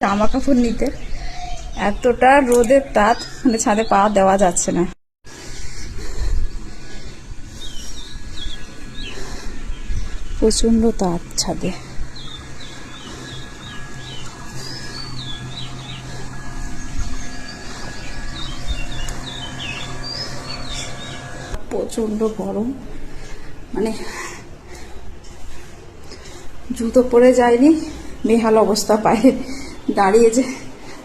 জামা কাপড় নিতে এতটা রোদের তাপ, মানে ছাদে পা দেওয়া যাচ্ছে না। প্রচন্ড তাপ ছাদে। প্রচন্ড গরম, মানে জুতো পরে যায়নি, বেহাল অবস্থা। পায়ে দাঁড়িয়ে যে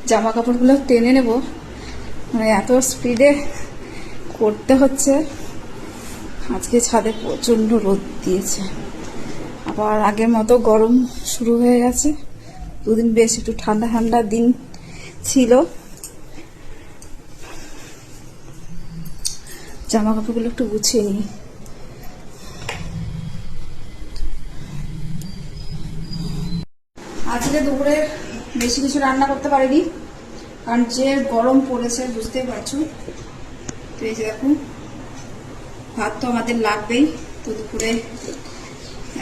জামা কাপড়গুলো টেনে নেব, মানে এত স্পিডে করতে হচ্ছে। আজকে ছাদে প্রচন্ড রোদ দিয়েছে, আবার আগের মতো গরম শুরু হয়ে গেছে। দুদিন বেশ একটু ঠান্ডা ঠান্ডা দিন ছিল। জামা কাপড়গুলো একটু গুছিয়ে নিই। আজকে দুপুরে বেশি কিছু রান্না করতে পারিনি, কারণ যে গরম পড়েছে বুঝতেই পারছো। তো এই যে দেখুন, ভাত তো আমাদের লাগবেই। তো দুপুরে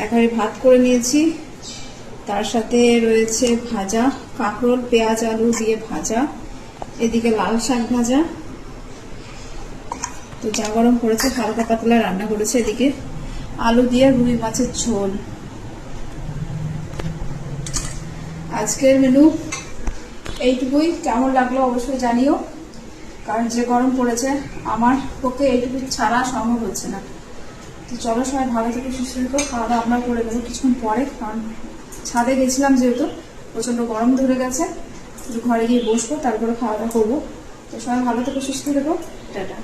একবারে ভাত করে নিয়েছি, তার সাথে রয়েছে ভাজা, কাঁকরোল পেঁয়াজ আলু দিয়ে ভাজা, এদিকে লাল শাক ভাজা। তো যা গরম পড়েছে হালকা পাতলা রান্না করেছে। এদিকে আলু দিয়ে রুই মাছের ঝোল। আজকের মেনু এইটুকুই। কেমন লাগলো অবশ্যই জানিও, কারণ যে গরম পড়েছে আমার পক্ষে এইটুকু ছাড়া সম্ভব হচ্ছে না। তো চলো, সবাই ভালো থেকে সুস্থ থেকো। খাওয়া দাওয়া আমরা করে দেবো কিছুক্ষণ পরে, কারণ ছাদে গেছিলাম যেহেতু প্রচন্ড গরম ধরে গেছে। একটু ঘরে গিয়ে বসবো, তারপরে খাওয়া দাওয়া করবো। তো সবাই ভালো থেকে সুস্থ থেকো। টাটা।